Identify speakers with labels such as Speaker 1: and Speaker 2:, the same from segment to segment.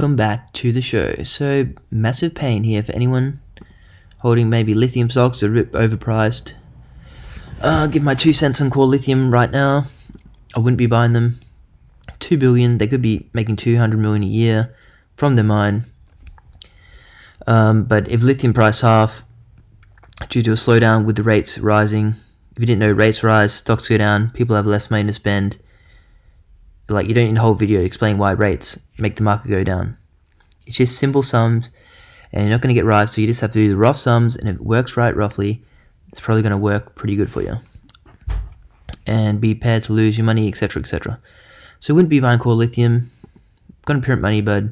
Speaker 1: Welcome back to the show. So, massive pain here for anyone holding maybe lithium stocks that are a bit overpriced. Give my 2 cents on Core Lithium right now. I wouldn't be buying them. 2 billion, they could be making 200 million a year from their mine. But if lithium price half due to a slowdown with the rates rising, if you didn't know, rates rise, stocks go down, people have less money to spend. Like, you don't need a whole video to explain why rates make the market go down. It's just simple sums, and you're not going to get right, so you just have to do the rough sums, and if it works right roughly, it's probably going to work pretty good for you. And be prepared to lose your money, etc., etc. So I wouldn't be buying Core Lithium. Going to print money, but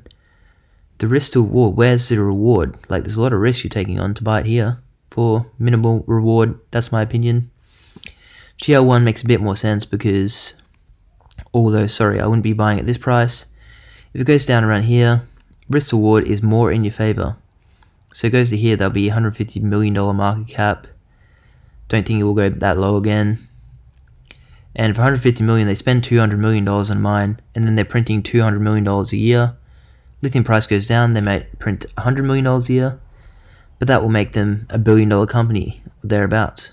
Speaker 1: the risk to reward, where's the reward? Like, there's a lot of risk you're taking on to buy it here for minimal reward. That's my opinion. GL1 makes a bit more sense because, although, sorry, I wouldn't be buying at this price. If it goes down around here, risk to reward is more in your favor. So it goes to here, that'll be $150 million market cap. Don't think it will go that low again. And for $150 million, they spend $200 million on mine, and then they're printing $200 million a year. Lithium price goes down, they might print $100 million a year, but that will make them a $1 billion company, thereabouts.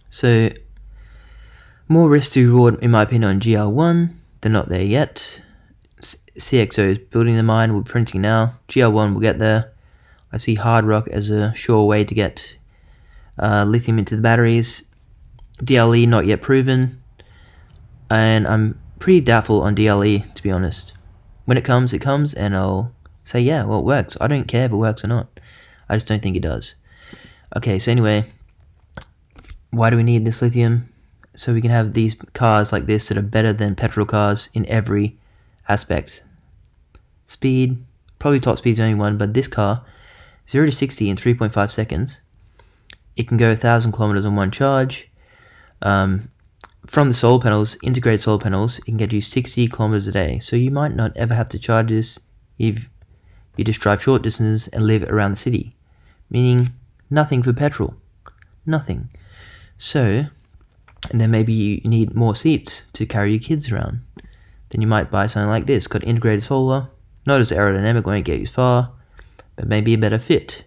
Speaker 1: So, more risk to reward, in my opinion, on GL1. They're not there yet. CXO is building the mine, we're printing now. GL1 will get there. I see hard rock as a sure way to get lithium into the batteries. DLE not yet proven, and I'm pretty doubtful on DLE, to be honest. When it comes, and I'll say, yeah, well, it works. I don't care if it works or not. I just don't think it does. Okay, so anyway, why do we need this lithium? So we can have these cars like this that are better than petrol cars in every aspect. Speed, probably top speed's the only one, but this car, 0 to 60 in 3.5 seconds. It can go 1,000 kilometers on one charge. From the solar panels, integrated solar panels, it can get you 60 kilometers a day. So you might not ever have to charge this if you just drive short distances and live around the city. Meaning, nothing for petrol. Nothing. So, and then maybe you need more seats to carry your kids around. Then you might buy something like this, got integrated solar. Not as aerodynamic, won't get you as far, but maybe a better fit.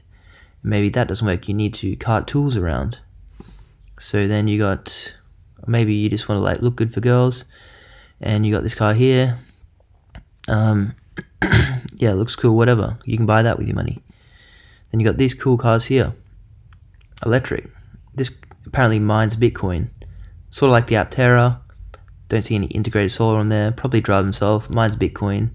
Speaker 1: Maybe that doesn't work, you need to cart tools around. So then you got, maybe you just want to like look good for girls, and you got this car here. Yeah, it looks cool, whatever. You can buy that with your money. Then you got these cool cars here. Electric. This apparently mines Bitcoin. Sort of like the Aptera. Don't see any integrated solar on there. Probably drive himself. Mines Bitcoin.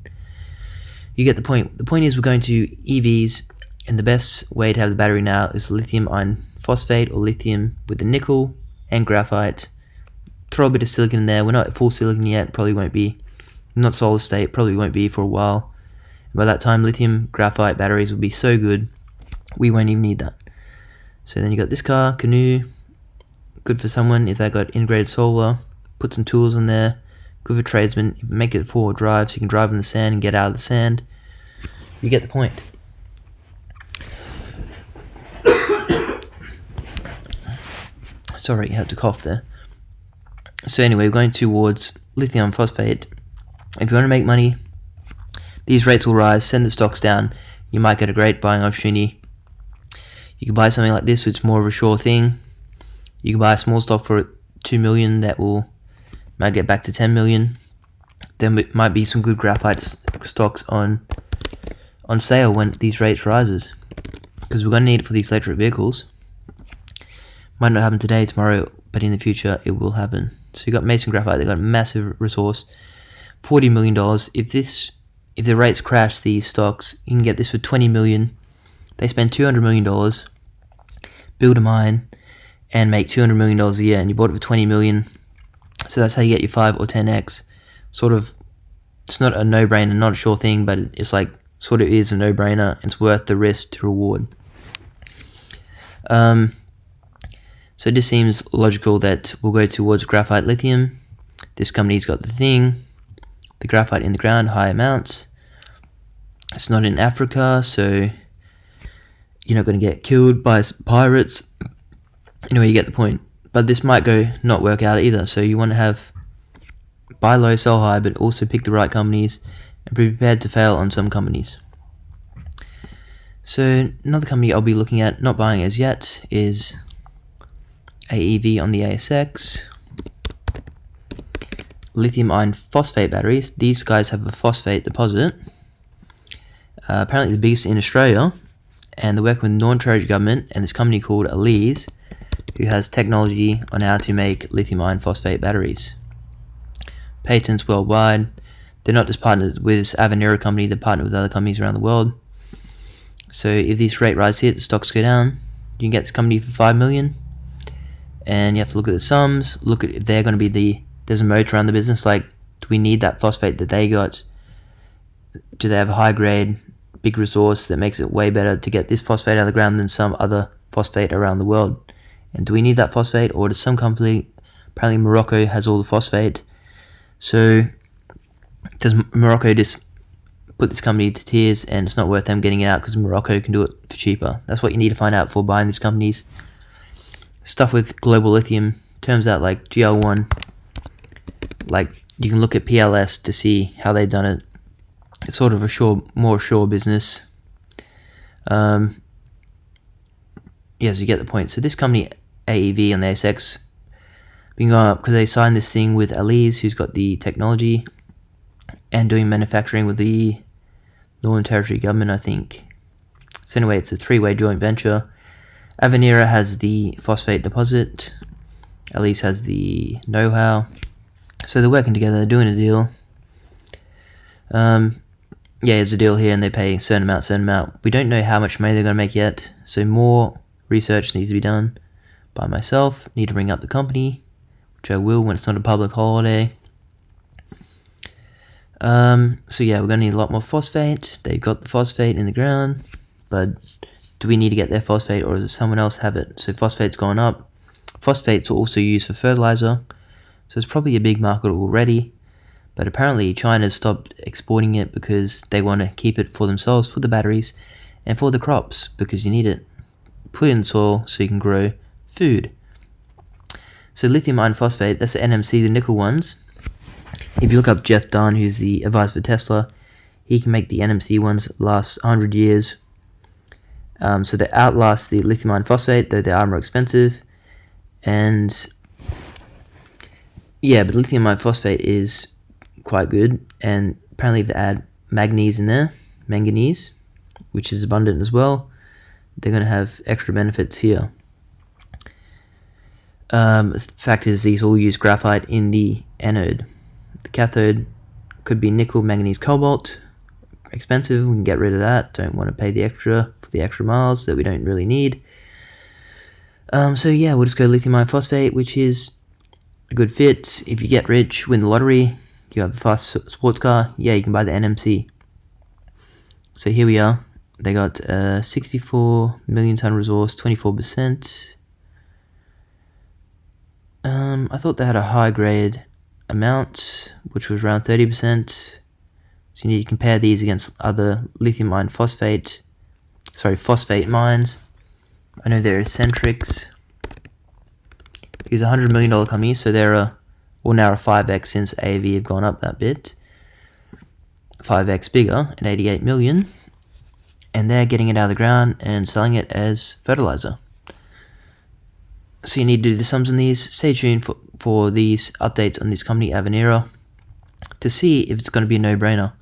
Speaker 1: You get the point. The point is we're going to EVs, and the best way to have the battery now is lithium iron phosphate or lithium with the nickel and graphite. Throw a bit of silicon in there. We're not at full silicon yet. Probably won't be. Not solid state. Probably won't be for a while. By that time, lithium graphite batteries will be so good, we won't even need that. So then you got this car, Canoe. Good for someone if they got integrated solar. Put some tools in there. Good for tradesmen. Make it 4-wheel drive so you can drive in the sand and get out of the sand. You get the point. Sorry, I had to cough there. So anyway, we're going towards lithium phosphate. If you want to make money, these rates will rise, send the stocks down. You might get a great buying opportunity. You can buy something like this, which is more of a sure thing. You can buy a small stock for 2 million that might get back to 10 million. There might be some good graphite stocks on sale when these rates rises, because we're going to need it for these electric vehicles. Might not happen today, tomorrow, but in the future it will happen. So you got Mason Graphite, they got a massive resource, $40 million. If the rates crash these stocks, you can get this for 20 million. They spend $200 million, build a mine, and make $200 million a year, and you bought it for 20 million. So that's how you get your 5 or 10x. Sort of, it's not a no-brainer, not a sure thing, but it's like, sort of is a no-brainer. It's worth the risk to reward. So it just seems logical that we'll go towards graphite lithium. This company's got the thing, the graphite in the ground, high amounts. It's not in Africa, so you're not going to get killed by pirates. Anyway, you get the point. But this might not work out either. So you want to buy low, sell high, but also pick the right companies and be prepared to fail on some companies. So another company I'll be looking at, not buying as yet, is AEV on the ASX. Lithium iron phosphate batteries. These guys have a phosphate deposit, apparently the biggest in Australia, and they're working with the Northern Territory government and this company called Aleees, who has technology on how to make lithium iron phosphate batteries. Patents worldwide. They're not just partnered with this Avenira company, they're partnered with other companies around the world. So if this rate rise here, the stocks go down, you can get this company for 5 million, and you have to look at the sums, look at if they're going to be there's a moat around the business, like, do we need that phosphate that they got? Do they have a high grade, big resource that makes it way better to get this phosphate out of the ground than some other phosphate around the world? And do we need that phosphate, or does some company, apparently Morocco has all the phosphate, so does Morocco just put this company to tears and it's not worth them getting it out because Morocco can do it for cheaper? That's what you need to find out before buying these companies. Stuff with Global Lithium, turns out like GL1, like you can look at PLS to see how they've done it. It's sort of a more sure business. Yes, you get the point. So this company AEV on the ASX been going up because they signed this thing with Aleees, who's got the technology and doing manufacturing with the Northern Territory government, I think. So anyway, it's a 3-way joint venture. Avenira has the phosphate deposit. Aleees has the know-how. So they're working together, they're doing a deal. Yeah, there's a deal here and they pay a certain amount. We don't know how much money they're going to make yet, so more research needs to be done by myself. Need to bring up the company, which I will when it's not a public holiday. So yeah, we're going to need a lot more phosphate. They've got the phosphate in the ground, but do we need to get their phosphate, or does someone else have it? So phosphate's gone up. Phosphates are also used for fertilizer, so it's probably a big market already, but apparently China's stopped exporting it because they want to keep it for themselves, for the batteries, and for the crops, because you need it. Put it in the soil so you can grow food. So lithium iron phosphate, that's the NMC, the nickel ones. If you look up Jeff Dunn, who's the advisor for Tesla, he can make the NMC ones last 100 years. So they outlast the lithium iron phosphate, though they are more expensive. And yeah, but lithium iron phosphate is quite good, and apparently if they add manganese in there, which is abundant as well, they're going to have extra benefits here. The fact is, these all use graphite in the anode. The cathode could be nickel, manganese, cobalt. Expensive, we can get rid of that. Don't want to pay the extra for the extra miles that we don't really need. So yeah, we'll just go lithium iron phosphate, which is a good fit. If you get rich, win the lottery, you have a fast sports car, yeah, you can buy the NMC. So here we are. They got 64 million ton resource, 24%. I thought they had a high grade amount, which was around 30%. So you need to compare these against other lithium iron phosphate mines. I know there is Centrix, who's a $100 million company, so they're now a 5x since AV have gone up that bit. 5x bigger at 88 million, and they're getting it out of the ground and selling it as fertilizer. So you need to do the sums on these. Stay tuned for these updates on this company, Avenira, to see if it's going to be a no-brainer.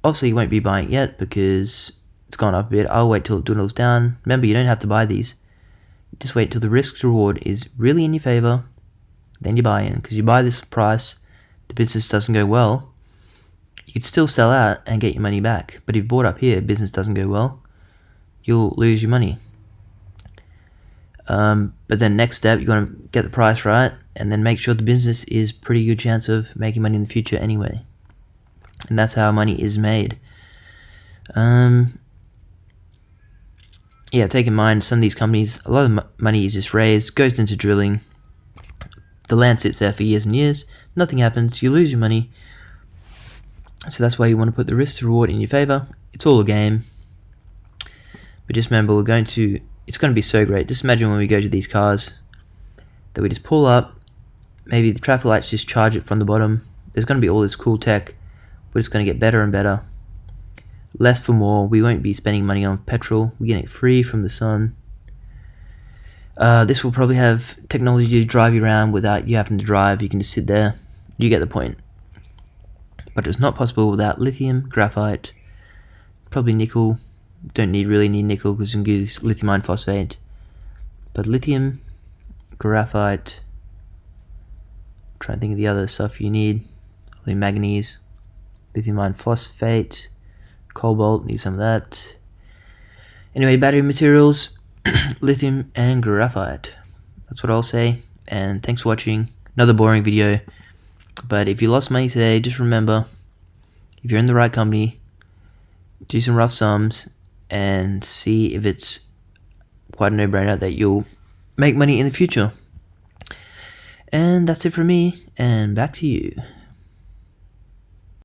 Speaker 1: Obviously, you won't be buying it yet because it's gone up a bit. I'll wait till it dwindles down. Remember, you don't have to buy these. Just wait till the risk to reward is really in your favor. Then you buy in, because you buy this price, the business doesn't go well, you could still sell out and get your money back. But if you bought up here, business doesn't go well, you'll lose your money. But then next step, you're going to get the price right, and then make sure the business is pretty good chance of making money in the future anyway. And that's how money is made. Yeah, take in mind, some of these companies, a lot of money is just raised, goes into drilling. The land sits there for years and years. Nothing happens. You lose your money. So that's why you want to put the risk to reward in your favor. It's all a game. But just remember, it's going to be so great. Just imagine when we go to these cars that we just pull up. Maybe the traffic lights just charge it from the bottom. There's going to be all this cool tech We're just going to get better and better. Less for more. We won't be spending money on petrol. We're getting it free from the sun. This will probably have technology to drive you around without you having to drive. You can just sit there. You get the point. But it's not possible without lithium, graphite, probably nickel. Don't really need nickel because you can use lithium iron phosphate. But lithium, graphite, I'm trying to think of the other stuff you need. Manganese, lithium iron phosphate, cobalt, need some of that. Anyway, battery materials, lithium and graphite. That's what I'll say. And thanks for watching. Another boring video. But if you lost money today, just remember, if you're in the right company, do some rough sums and see if it's quite a no-brainer that you'll make money in the future. And that's it from me, and back to you.